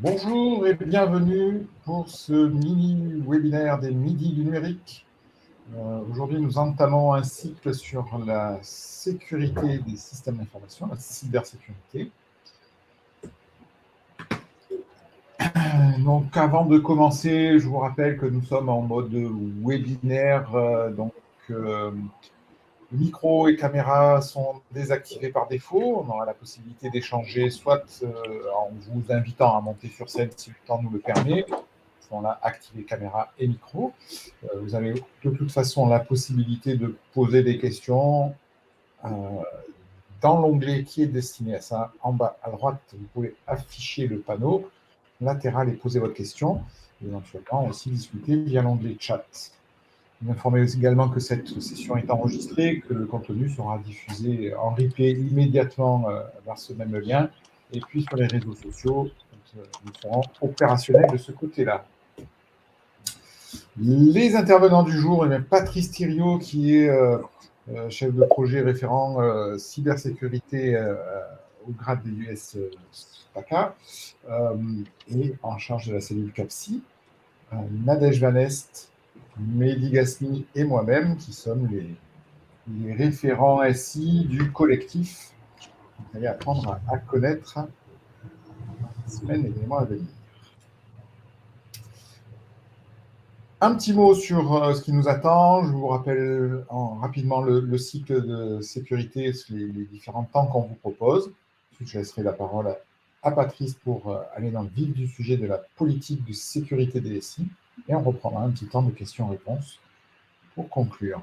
Bonjour et bienvenue pour ce mini-webinaire des Midis du numérique. Aujourd'hui, nous entamons un cycle sur la sécurité des systèmes d'information, la cybersécurité. Donc, avant de commencer, je vous rappelle que nous sommes en mode webinaire, micro et caméra sont désactivés par défaut. On aura la possibilité d'échanger soit en vous invitant à monter sur scène si le temps nous le permet. On a activé caméra et micro. Vous avez de toute façon la possibilité de poser des questions dans l'onglet qui est destiné à ça. En bas à droite, vous pouvez afficher le panneau latéral et poser votre question. Et éventuellement aussi discuter via l'onglet chat. Vous informez également que cette session est enregistrée, que le contenu sera diffusé en replay immédiatement vers ce même lien, et puis sur les réseaux sociaux, nous serons opérationnels de ce côté-là. Les intervenants du jour, Patrice Thiriot, qui est chef de projet référent cybersécurité au grade des US PACA, et en charge de la cellule CAPSI, Nadège Van Est, Mehdi Gasmi et moi-même, qui sommes les référents SI du collectif. Vous allez apprendre à connaître les semaines et les mois à venir. Un petit mot sur ce qui nous attend. Je vous rappelle rapidement le cycle de sécurité, les différents temps qu'on vous propose. Ensuite, je laisserai la parole à Patrice pour aller dans le vif du sujet de la politique de sécurité des SI. Et on reprendra un petit temps de questions-réponses pour conclure.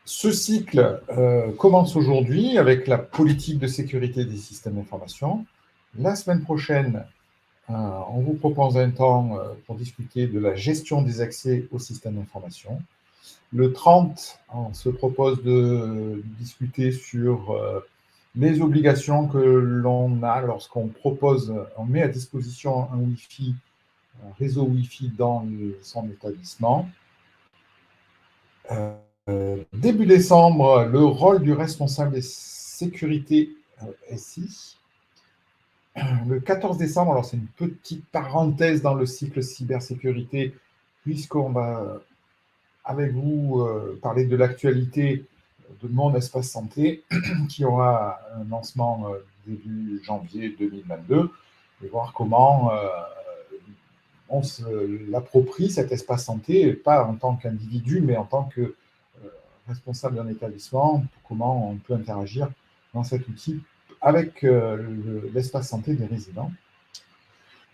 Ce cycle commence aujourd'hui avec la politique de sécurité des systèmes d'information. La semaine prochaine, on vous propose un temps pour discuter de la gestion des accès aux systèmes d'information. Le 30, on se propose de discuter sur les obligations que l'on a lorsqu'on propose, on met à disposition un Wi-Fi, un réseau Wi-Fi dans son établissement. Début décembre, le rôle du responsable des sécurités SI. Le 14 décembre, alors c'est une petite parenthèse dans le cycle cybersécurité, puisqu'on va, avec vous, parler de l'actualité de mon espace santé, qui aura un lancement début janvier 2022, et voir comment on l'approprie, cet espace santé, pas en tant qu'individu, mais en tant que responsable d'un établissement, comment on peut interagir dans cet outil avec l'espace santé des résidents.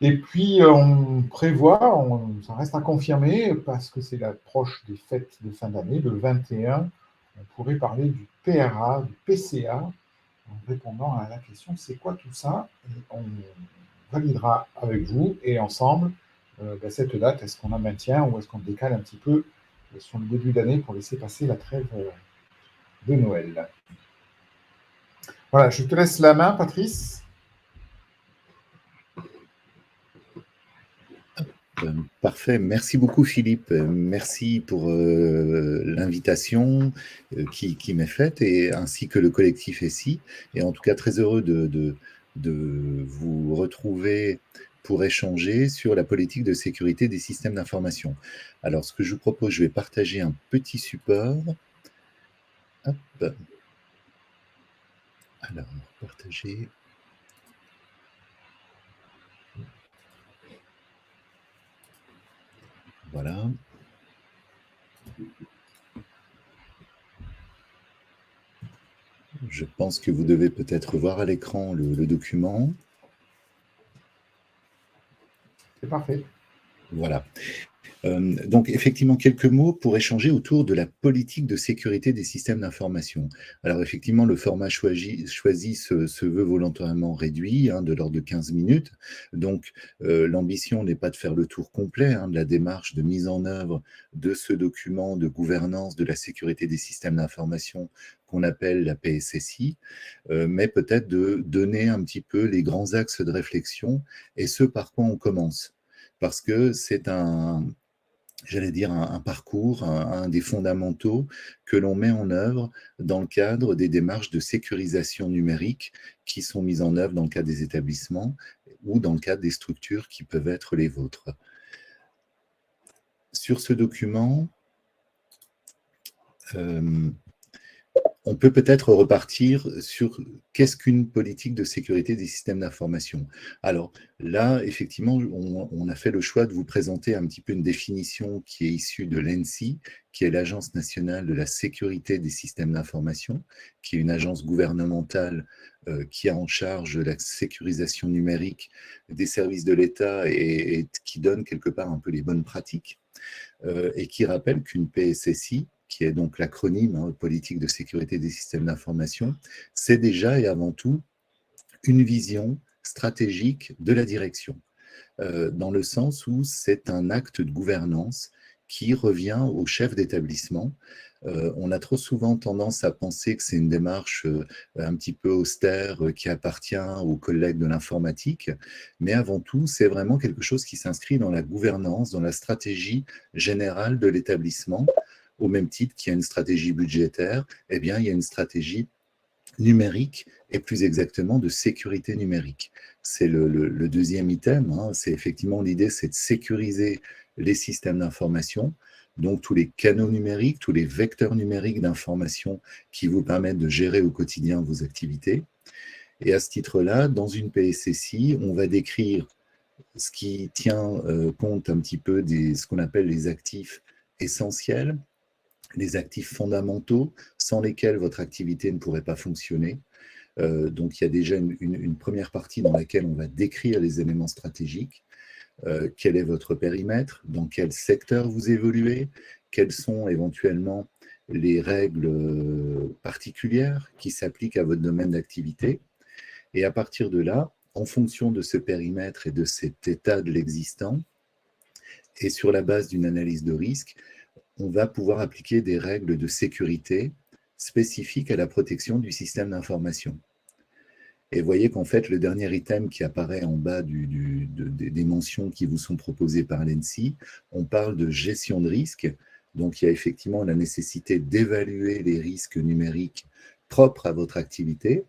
Et puis, on prévoit, ça reste à confirmer, parce que c'est l'approche des fêtes de fin d'année, le 21, on pourrait parler du PRA, du PCA, en répondant à la question « c'est quoi tout ça ?» Et on validera avec vous et ensemble cette date, est-ce qu'on la maintient ou est-ce qu'on décale un petit peu sur le début d'année pour laisser passer la trêve de Noël. Voilà, je te laisse la main, Patrice. Parfait, merci beaucoup Philippe, merci pour l'invitation qui m'est faite, et ainsi que le collectif SI, et en tout cas très heureux de vous retrouver pour échanger sur la politique de sécurité des systèmes d'information. Alors ce que je vous propose, je vais partager un petit support. Hop. Alors, partager. Voilà. Je pense que vous devez peut-être voir à l'écran le document. C'est parfait. Voilà. Donc, effectivement, quelques mots pour échanger autour de la politique de sécurité des systèmes d'information. Alors, effectivement, le format choisi se veut volontairement réduit, de l'ordre de 15 minutes. Donc, l'ambition n'est pas de faire le tour complet de la démarche de mise en œuvre de ce document de gouvernance de la sécurité des systèmes d'information qu'on appelle la PSSI, mais peut-être de donner un petit peu les grands axes de réflexion et ce par quoi on commence. Parce que c'est un j'allais dire, un parcours, un des fondamentaux que l'on met en œuvre dans le cadre des démarches de sécurisation numérique qui sont mises en œuvre dans le cadre des établissements ou dans le cadre des structures qui peuvent être les vôtres. Sur ce document, on peut peut-être repartir sur qu'est-ce qu'une politique de sécurité des systèmes d'information. Alors là, effectivement, on a fait le choix de vous présenter un petit peu une définition qui est issue de l'ENSI, qui est l'Agence nationale de la sécurité des systèmes d'information, qui est une agence gouvernementale qui a en charge la sécurisation numérique des services de l'État et qui donne quelque part un peu les bonnes pratiques, et qui rappelle qu'une PSSI, qui est donc l'acronyme politique de sécurité des systèmes d'information, c'est déjà et avant tout une vision stratégique de la direction, dans le sens où c'est un acte de gouvernance qui revient au chef d'établissement. On a trop souvent tendance à penser que c'est une démarche un petit peu austère qui appartient aux collègues de l'informatique, mais avant tout, c'est vraiment quelque chose qui s'inscrit dans la gouvernance, dans la stratégie générale de l'établissement. Au même titre qu'il y a une stratégie budgétaire, eh bien, il y a une stratégie numérique et plus exactement de sécurité numérique. C'est le deuxième item, c'est effectivement l'idée, c'est de sécuriser les systèmes d'information, donc tous les canaux numériques, tous les vecteurs numériques d'information qui vous permettent de gérer au quotidien vos activités. Et à ce titre-là, dans une PSSI, on va décrire ce qui tient compte un petit peu de ce qu'on appelle les actifs essentiels, les actifs fondamentaux sans lesquels votre activité ne pourrait pas fonctionner. Donc il y a déjà une première partie dans laquelle on va décrire les éléments stratégiques. Quel est votre périmètre, dans quel secteur vous évoluez, quelles sont éventuellement les règles particulières qui s'appliquent à votre domaine d'activité. Et à partir de là, en fonction de ce périmètre et de cet état de l'existant, et sur la base d'une analyse de risque, on va pouvoir appliquer des règles de sécurité spécifiques à la protection du système d'information. Et vous voyez qu'en fait, le dernier item qui apparaît en bas des mentions qui vous sont proposées par l'ENSI, on parle de gestion de risque. Donc, il y a effectivement la nécessité d'évaluer les risques numériques propres à votre activité,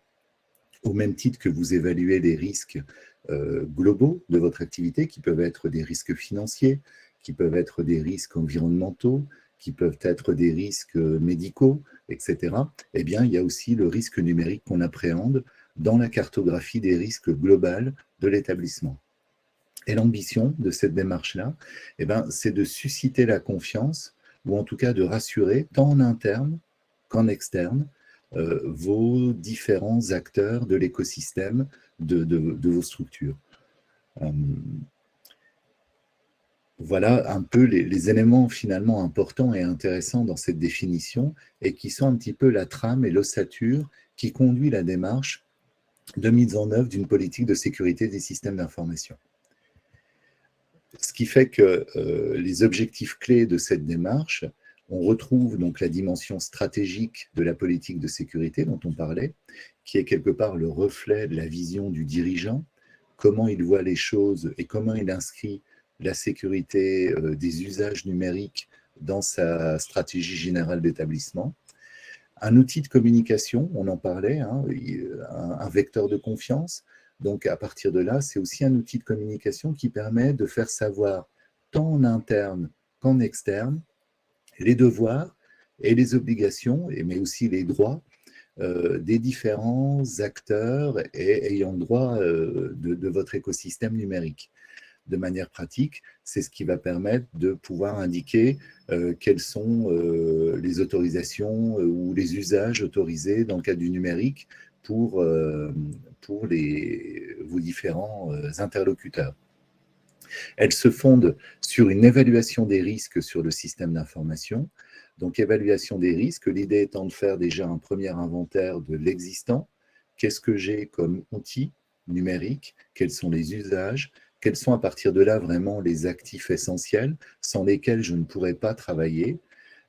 au même titre que vous évaluez les risques globaux de votre activité, qui peuvent être des risques financiers, qui peuvent être des risques environnementaux, qui peuvent être des risques médicaux, etc. Eh bien, il y a aussi le risque numérique qu'on appréhende dans la cartographie des risques globales de l'établissement. Et l'ambition de cette démarche-là, eh bien, c'est de susciter la confiance, ou en tout cas de rassurer, tant en interne qu'en externe, vos différents acteurs de l'écosystème de vos structures. Voilà un peu les éléments finalement importants et intéressants dans cette définition et qui sont un petit peu la trame et l'ossature qui conduit la démarche de mise en œuvre d'une politique de sécurité des systèmes d'information. Ce qui fait que les objectifs clés de cette démarche, on retrouve donc la dimension stratégique de la politique de sécurité dont on parlait, qui est quelque part le reflet de la vision du dirigeant, comment il voit les choses et comment il inscrit la sécurité des usages numériques dans sa stratégie générale d'établissement. Un outil de communication, on en parlait, un vecteur de confiance. Donc à partir de là, c'est aussi un outil de communication qui permet de faire savoir tant en interne qu'en externe les devoirs et les obligations, mais aussi les droits des différents acteurs et ayant droit de votre écosystème numérique. De manière pratique, c'est ce qui va permettre de pouvoir indiquer quelles sont les autorisations ou les usages autorisés dans le cadre du numérique pour vos différents interlocuteurs. Elle se fonde sur une évaluation des risques sur le système d'information. Donc, évaluation des risques, l'idée étant de faire déjà un premier inventaire de l'existant. Qu'est-ce que j'ai comme outil numérique? Quels sont les usages? Quels sont à partir de là vraiment les actifs essentiels sans lesquels je ne pourrais pas travailler?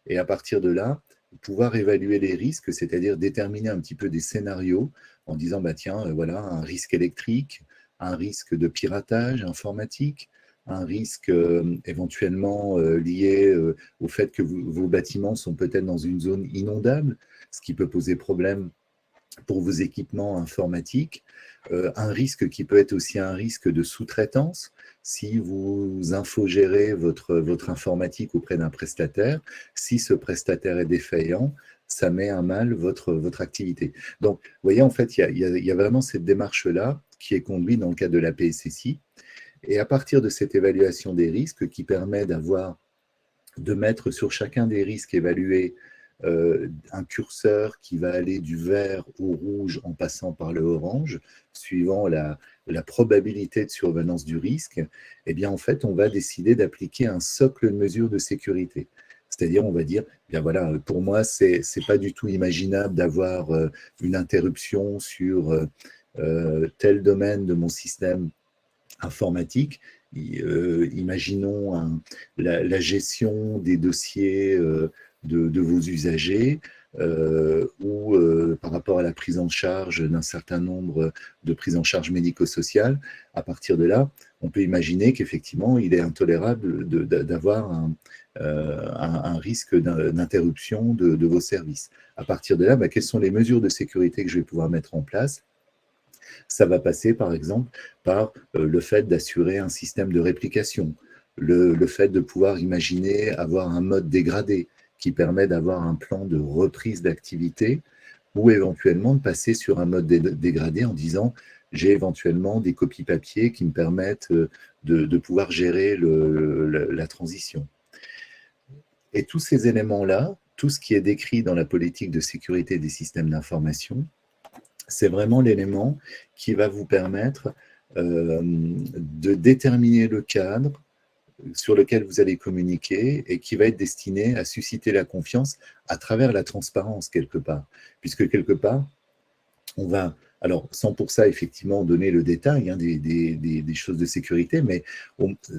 Et à partir de là, pouvoir évaluer les risques, c'est-à-dire déterminer un petit peu des scénarios en disant, bah tiens, voilà, un risque électrique, un risque de piratage informatique, un risque éventuellement lié au fait que vos bâtiments sont peut-être dans une zone inondable, ce qui peut poser problème pour vos équipements informatiques, un risque qui peut être aussi un risque de sous-traitance. Si vous infogérez votre informatique auprès d'un prestataire, si ce prestataire est défaillant, ça met à mal votre activité. Donc, vous voyez, en fait, il y a vraiment cette démarche-là qui est conduite dans le cadre de la PSSI. Et à partir de cette évaluation des risques qui permet de mettre sur chacun des risques évalués un curseur qui va aller du vert au rouge en passant par le orange, suivant la probabilité de survenance du risque, eh bien en fait, on va décider d'appliquer un socle de mesures de sécurité. C'est-à-dire, on va dire, eh bien voilà, pour moi, c'est pas du tout imaginable d'avoir une interruption sur tel domaine de mon système informatique. Imaginons la gestion des dossiers de vos usagers ou par rapport à la prise en charge d'un certain nombre de prises en charge médico-sociales. À partir de là, on peut imaginer qu'effectivement, il est intolérable d'avoir un risque d'interruption de vos services. À partir de là, quelles sont les mesures de sécurité que je vais pouvoir mettre en place? Ça va passer, par exemple, par le fait d'assurer un système de réplication, le fait de pouvoir imaginer avoir un mode dégradé qui permet d'avoir un plan de reprise d'activité ou éventuellement de passer sur un mode dégradé en disant j'ai éventuellement des copies papier qui me permettent de pouvoir gérer la transition. Et tous ces éléments-là, tout ce qui est décrit dans la politique de sécurité des systèmes d'information, c'est vraiment l'élément qui va vous permettre de déterminer le cadre sur lequel vous allez communiquer et qui va être destiné à susciter la confiance à travers la transparence quelque part. Puisque quelque part, on va, alors sans pour ça effectivement donner le détail des choses de sécurité, mais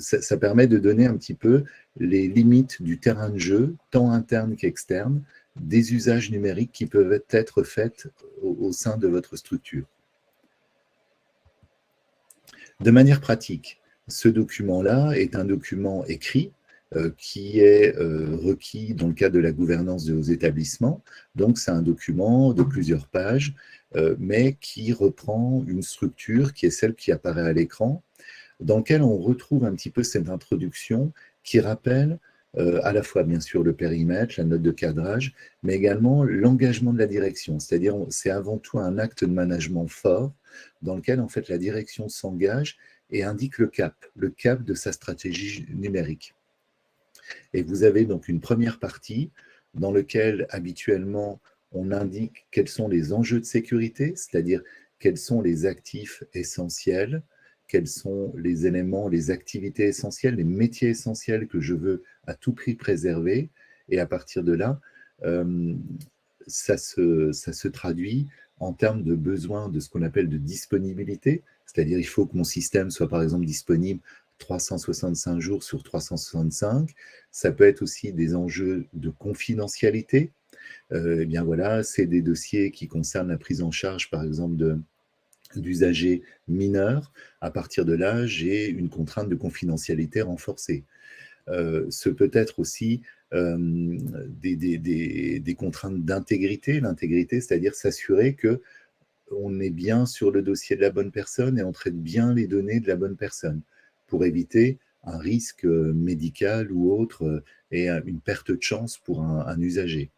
ça permet de donner un petit peu les limites du terrain de jeu, tant interne qu'externe, des usages numériques qui peuvent être faits au sein de votre structure. De manière pratique, ce document-là est un document écrit qui est requis dans le cadre de la gouvernance de vos établissements. Donc, c'est un document de plusieurs pages, mais qui reprend une structure qui est celle qui apparaît à l'écran, dans lequel on retrouve un petit peu cette introduction qui rappelle à la fois, bien sûr, le périmètre, la note de cadrage, mais également l'engagement de la direction. C'est-à-dire, c'est avant tout un acte de management fort dans lequel, en fait, la direction s'engage et indique le cap de sa stratégie numérique. Et vous avez donc une première partie dans laquelle, habituellement, on indique quels sont les enjeux de sécurité, c'est-à-dire quels sont les actifs essentiels, quels sont les éléments, les activités essentielles, les métiers essentiels que je veux à tout prix préserver. Et à partir de là, ça se traduit en termes de besoin de ce qu'on appelle de disponibilité, c'est-à-dire il faut que mon système soit par exemple disponible 365 jours sur 365. Ça peut être aussi des enjeux de confidentialité. Eh bien voilà, c'est des dossiers qui concernent la prise en charge, par exemple, d'usagers mineurs. À partir de là, j'ai une contrainte de confidentialité renforcée. Ce peut être aussi des contraintes d'intégrité. L'intégrité, c'est-à-dire s'assurer que on est bien sur le dossier de la bonne personne et on traite bien les données de la bonne personne pour éviter un risque médical ou autre et une perte de chance pour un usager.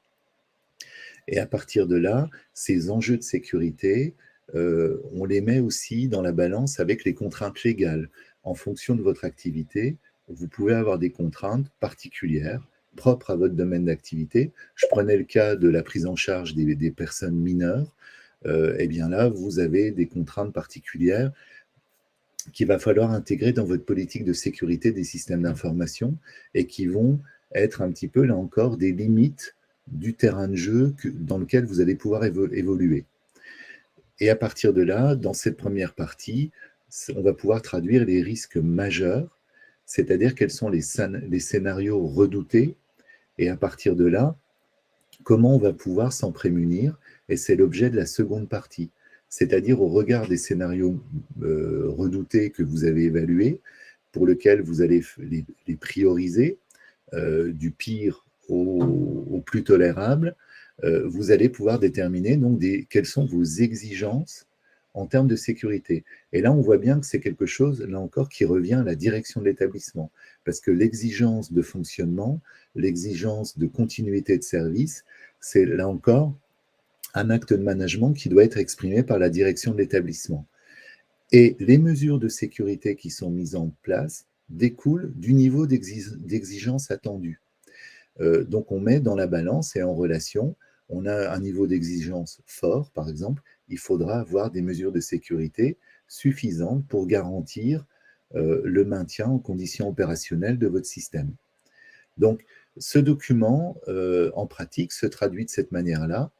Et à partir de là, ces enjeux de sécurité, on les met aussi dans la balance avec les contraintes légales. En fonction de votre activité, vous pouvez avoir des contraintes particulières propres à votre domaine d'activité. Je prenais le cas de la prise en charge des personnes mineures. Eh bien là, vous avez des contraintes particulières qu'il va falloir intégrer dans votre politique de sécurité des systèmes d'information et qui vont être un petit peu, là encore, des limites du terrain de jeu dans lequel vous allez pouvoir évoluer. Et à partir de là, dans cette première partie, on va pouvoir traduire les risques majeurs, c'est-à-dire quels sont les scénarios redoutés, et à partir de là, comment on va pouvoir s'en prémunir, et c'est l'objet de la seconde partie. C'est-à-dire au regard des scénarios redoutés que vous avez évalués, pour lesquels vous allez les prioriser, du pire au plus tolérable. Vous allez pouvoir déterminer donc quelles sont vos exigences en termes de sécurité. Et là, on voit bien que c'est quelque chose, là encore, qui revient à la direction de l'établissement, parce que l'exigence de fonctionnement, l'exigence de continuité de service, c'est là encore un acte de management qui doit être exprimé par la direction de l'établissement. Et les mesures de sécurité qui sont mises en place découlent du niveau d'exigence attendu. Donc on met dans la balance et en relation, on a un niveau d'exigence fort, par exemple, il faudra avoir des mesures de sécurité suffisantes pour garantir le maintien en conditions opérationnelles de votre système. Donc ce document, en pratique, se traduit de cette manière-là,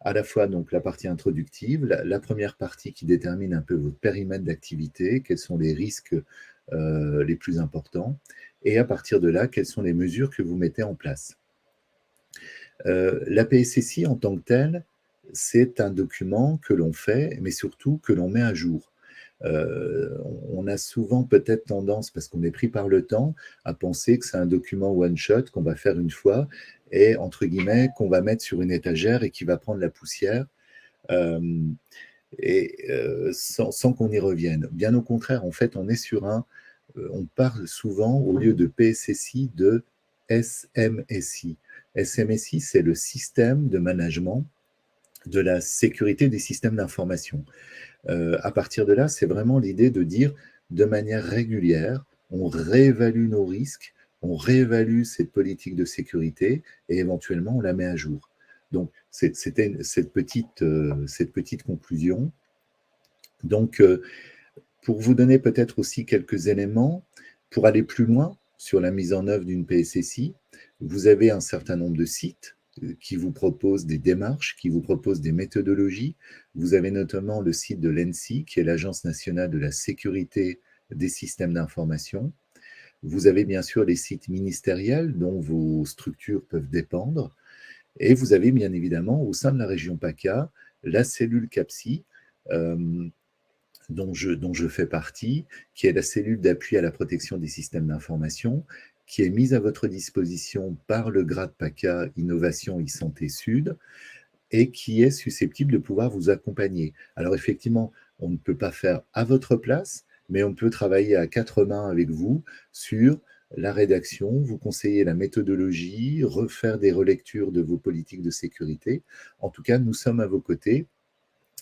à la fois donc la partie introductive, la première partie qui détermine un peu votre périmètre d'activité, quels sont les risques les plus importants, et à partir de là, quelles sont les mesures que vous mettez en place. La PSSI en tant que telle, c'est un document que l'on fait, mais surtout que l'on met à jour. On a souvent peut-être tendance, parce qu'on est pris par le temps, à penser que c'est un document one-shot qu'on va faire une fois et, entre guillemets, qu'on va mettre sur une étagère et qui va prendre la poussière sans qu'on y revienne. Bien au contraire, en fait, on est sur on parle souvent, au lieu de PSSI, de SMSI. SMSI, c'est le système de management de la sécurité des systèmes d'information. À partir de là, c'est vraiment l'idée de dire, de manière régulière, on réévalue nos risques, on réévalue cette politique de sécurité et éventuellement on la met à jour. Donc, c'était cette petite conclusion. Donc, pour vous donner peut-être aussi quelques éléments, pour aller plus loin sur la mise en œuvre d'une PSSI, vous avez un certain nombre de sites qui vous proposent des démarches, qui vous proposent des méthodologies. Vous avez notamment le site de l'ENSI, qui est l'Agence nationale de la sécurité des systèmes d'information. Vous avez bien sûr les sites ministériels dont vos structures peuvent dépendre. Et vous avez bien évidemment, au sein de la région PACA, la cellule CAPSI, dont je fais partie, qui est la cellule d'appui à la protection des systèmes d'information, qui est mise à votre disposition par le GRAD PACA Innovation e-Santé Sud et qui est susceptible de pouvoir vous accompagner. Alors effectivement, on ne peut pas faire à votre place, mais on peut travailler à quatre mains avec vous sur la rédaction, vous conseiller la méthodologie, refaire des relectures de vos politiques de sécurité. En tout cas, nous sommes à vos côtés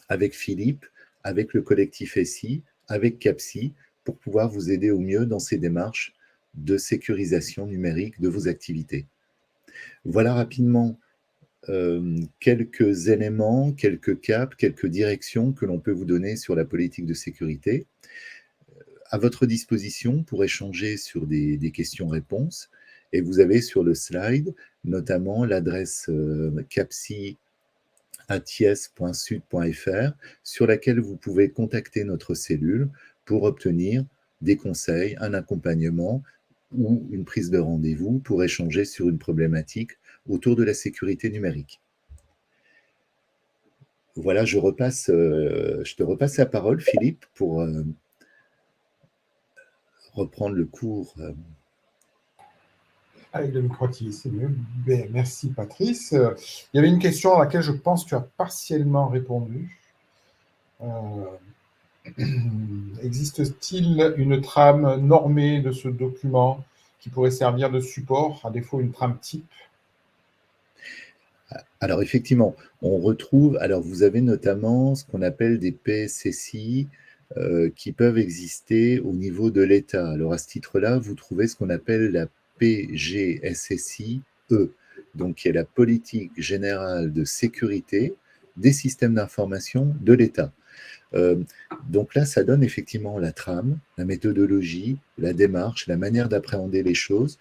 avec Philippe, avec le collectif SI, avec CAPSI, pour pouvoir vous aider au mieux dans ces démarches de sécurisation numérique de vos activités. Voilà rapidement quelques éléments, quelques caps, quelques directions que l'on peut vous donner sur la politique de sécurité. À votre disposition pour échanger sur des questions-réponses. Et vous avez sur le slide notamment l'adresse capsi@ties.sud.fr sur laquelle vous pouvez contacter notre cellule pour obtenir des conseils, un accompagnement ou une prise de rendez-vous pour échanger sur une problématique autour de la sécurité numérique. Voilà, je te repasse la parole, Philippe, pour reprendre le cours. Avec le micro activé, c'est mieux. Bien, merci, Patrice. Il y avait une question à laquelle je pense que tu as partiellement répondu. Existe-t-il une trame normée de ce document qui pourrait servir de support, à défaut une trame type? Alors effectivement, on retrouve, alors vous avez notamment ce qu'on appelle des PSSI qui peuvent exister au niveau de l'État. Alors à ce titre-là, vous trouvez ce qu'on appelle la PGSSI-E, donc qui est la politique générale de sécurité des systèmes d'information de l'État. Donc là, ça donne effectivement la trame, la méthodologie, la démarche, la manière d'appréhender les choses.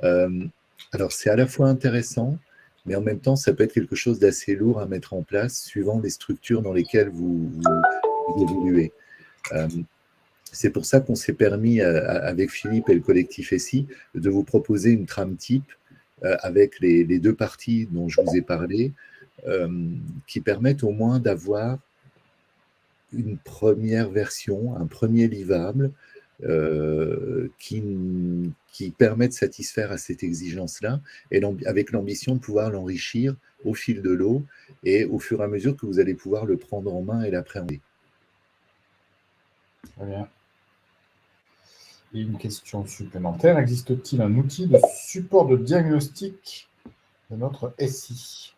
Alors c'est à la fois intéressant, mais en même temps, ça peut être quelque chose d'assez lourd à mettre en place suivant les structures dans lesquelles vous évoluez. C'est pour ça qu'on s'est permis, avec Philippe et le collectif SI, de vous proposer une trame type avec les deux parties dont je vous ai parlé, qui permettent au moins d'avoir une première version, un premier livrable, qui permet de satisfaire à cette exigence-là, et avec l'ambition de pouvoir l'enrichir au fil de l'eau et au fur et à mesure que vous allez pouvoir le prendre en main et l'appréhender. Très bien. Et une question supplémentaire, existe-t-il un outil de support de diagnostic de notre SI?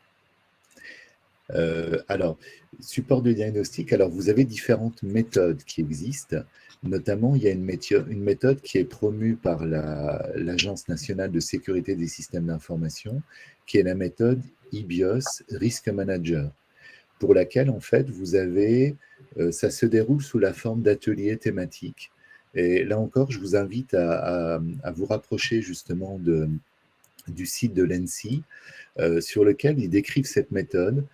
Alors, support de diagnostic, alors vous avez différentes méthodes qui existent. Notamment, il y a une méthode qui est promue par l'Agence nationale de sécurité des systèmes d'information, qui est la méthode IBIOS Risk Manager, pour laquelle, en fait, ça se déroule sous la forme d'ateliers thématiques. Et là encore, je vous invite à vous rapprocher justement du site de l'ENSI, sur lequel ils décrivent cette méthode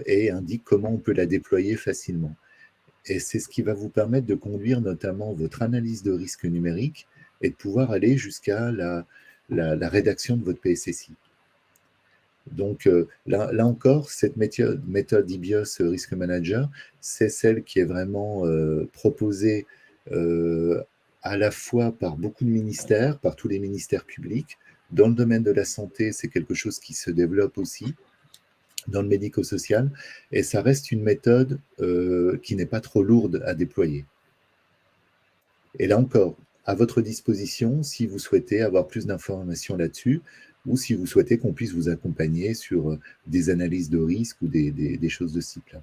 et indiquent comment on peut la déployer facilement. Et c'est ce qui va vous permettre de conduire notamment votre analyse de risque numérique et de pouvoir aller jusqu'à la rédaction de votre PSSI. Donc là encore, cette méthode IBIOS Risk Manager, c'est celle qui est vraiment proposée à la fois par beaucoup de ministères, par tous les ministères publics. Dans le domaine de la santé, c'est quelque chose qui se développe aussi dans le médico-social, et ça reste une méthode qui n'est pas trop lourde à déployer. Et là encore, à votre disposition, si vous souhaitez avoir plus d'informations là-dessus, ou si vous souhaitez qu'on puisse vous accompagner sur des analyses de risque ou des choses de ce type-là.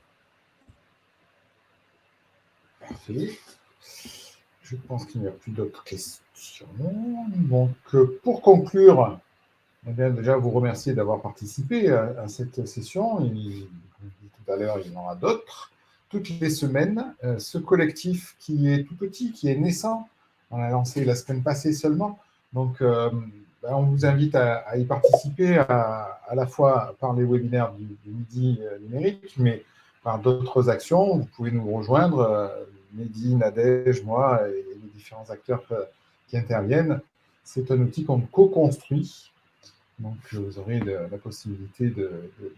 Parfait. Je pense qu'il n'y a plus d'autres questions. Donc, pour conclure, eh bien, déjà vous remercier d'avoir participé à cette session. Comme je l'ai dit tout à l'heure, il y en aura d'autres. Toutes les semaines, ce collectif qui est tout petit, qui est naissant, on l'a lancé la semaine passée seulement. Donc, on vous invite à y participer à la fois par les webinaires du Midi numérique, mais par d'autres actions. Vous pouvez nous rejoindre, Mehdi, Nadège, moi et les différents acteurs qui interviennent. C'est un outil qu'on co-construit. Donc, vous aurez la possibilité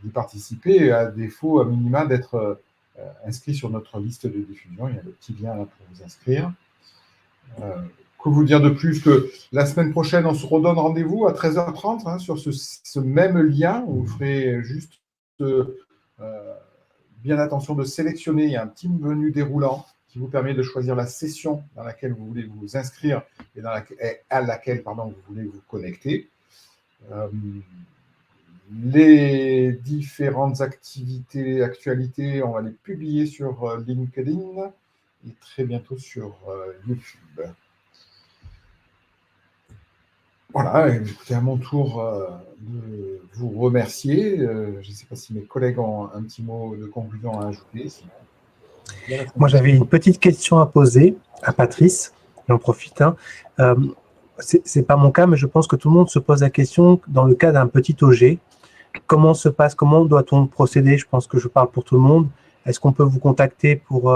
d'y participer, et à défaut, à minima, d'être inscrit sur notre liste de diffusion. Il y a le petit lien là pour vous inscrire. Que vous dire de plus que la semaine prochaine, on se redonne rendez-vous à 13h30 sur ce même lien où vous ferez juste bien attention de sélectionner. Il y a un petit menu déroulant qui vous permet de choisir la session dans laquelle vous voulez vous inscrire et à laquelle vous voulez vous connecter. Les différentes actualités, on va les publier sur LinkedIn et très bientôt sur YouTube. Voilà, écoutez, à mon tour de vous remercier. Je ne sais pas si mes collègues ont un petit mot de conclusion à ajouter. Moi, j'avais une petite question à poser à Patrice. J'en profite. C'est pas mon cas, mais je pense que tout le monde se pose la question dans le cas d'un petit OG. Comment doit-on procéder? Je pense que je parle pour tout le monde. Est-ce qu'on peut vous contacter pour...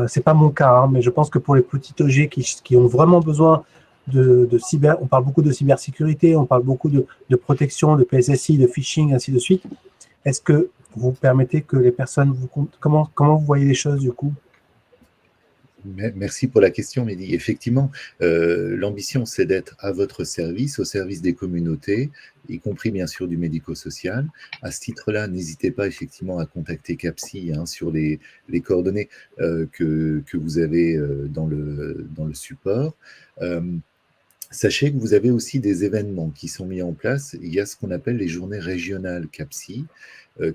c'est pas mon cas, mais je pense que pour les petits OG qui ont vraiment besoin de cyber, on parle beaucoup de cybersécurité, on parle beaucoup de protection, de PSSI, de phishing, ainsi de suite. Est-ce que vous permettez que les personnes comment vous voyez les choses du coup? Merci pour la question, Mehdi. Effectivement, l'ambition, c'est d'être à votre service, au service des communautés, y compris bien sûr du médico-social. À ce titre-là, n'hésitez pas effectivement à contacter CAPSI sur les coordonnées que vous avez dans le support. Sachez que vous avez aussi des événements qui sont mis en place. Il y a ce qu'on appelle les journées régionales CAPSI,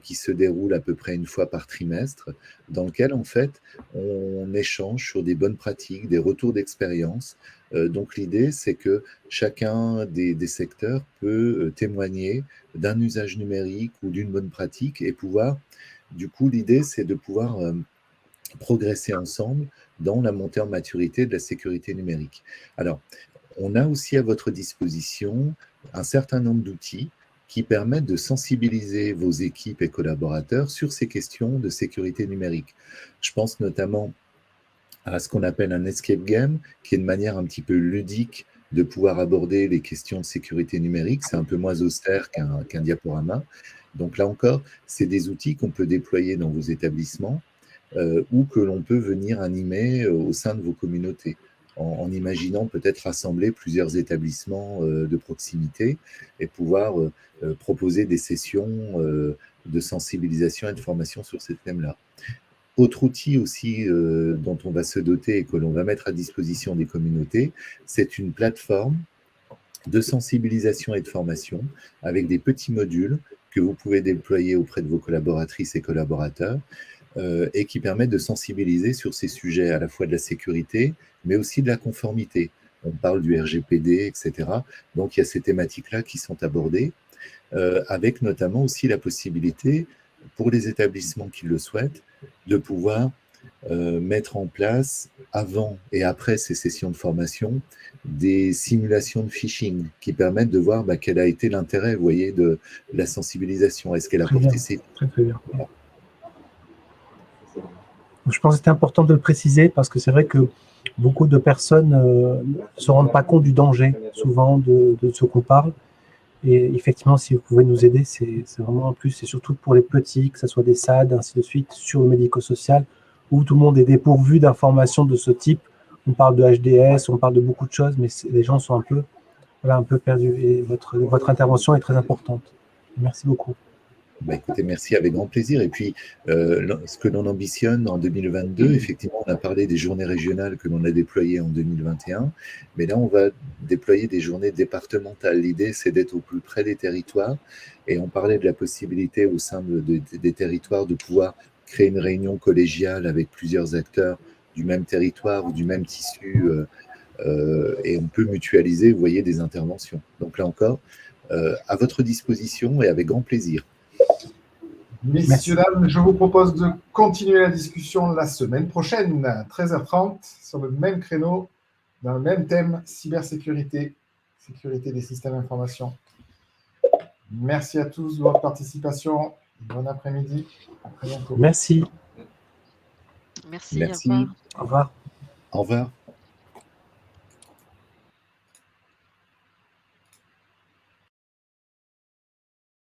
qui se déroulent à peu près une fois par trimestre, dans lequel, en fait, on échange sur des bonnes pratiques, des retours d'expérience. Donc, l'idée, c'est que chacun des secteurs peut témoigner d'un usage numérique ou d'une bonne pratique et pouvoir, du coup, l'idée, c'est de pouvoir progresser ensemble dans la montée en maturité de la sécurité numérique. Alors, on a aussi à votre disposition un certain nombre d'outils qui permettent de sensibiliser vos équipes et collaborateurs sur ces questions de sécurité numérique. Je pense notamment à ce qu'on appelle un escape game, qui est une manière un petit peu ludique de pouvoir aborder les questions de sécurité numérique. C'est un peu moins austère qu'un diaporama. Donc là encore, c'est des outils qu'on peut déployer dans vos établissements ou que l'on peut venir animer au sein de vos communautés, en imaginant peut-être rassembler plusieurs établissements de proximité et pouvoir proposer des sessions de sensibilisation et de formation sur ces thèmes-là. Autre outil aussi dont on va se doter et que l'on va mettre à disposition des communautés, c'est une plateforme de sensibilisation et de formation avec des petits modules que vous pouvez déployer auprès de vos collaboratrices et collaborateurs et qui permettent de sensibiliser sur ces sujets à la fois de la sécurité, mais aussi de la conformité. On parle du RGPD, etc. Donc, il y a ces thématiques-là qui sont abordées, avec notamment aussi la possibilité, pour les établissements qui le souhaitent, de pouvoir mettre en place, avant et après ces sessions de formation, des simulations de phishing qui permettent de voir quel a été l'intérêt, vous voyez, de la sensibilisation. Est-ce qu'elle a porté ses... Très bien. Voilà. Je pense que c'était important de le préciser parce que c'est vrai que beaucoup de personnes ne se rendent pas compte du danger, souvent, de ce qu'on parle. Et effectivement, si vous pouvez nous aider, c'est vraiment un plus. Et surtout pour les petits, que ce soit des SAD, ainsi de suite, sur le médico-social, où tout le monde est dépourvu d'informations de ce type. On parle de HDS, on parle de beaucoup de choses, mais les gens sont un peu perdus. Et votre intervention est très importante. Merci beaucoup. Écoutez, merci, avec grand plaisir. Et puis, ce que l'on ambitionne en 2022, effectivement, on a parlé des journées régionales que l'on a déployées en 2021, mais là, on va déployer des journées départementales. L'idée, c'est d'être au plus près des territoires, et on parlait de la possibilité au sein des territoires de pouvoir créer une réunion collégiale avec plusieurs acteurs du même territoire ou du même tissu, et on peut mutualiser, vous voyez, des interventions. Donc là encore, à votre disposition et avec grand plaisir. Messieurs, dames, je vous propose de continuer la discussion la semaine prochaine, 13h30, sur le même créneau, dans le même thème, cybersécurité, sécurité des systèmes d'information. Merci à tous de votre participation. Bon après-midi. À très bientôt. Merci. Merci. Au revoir. Au revoir.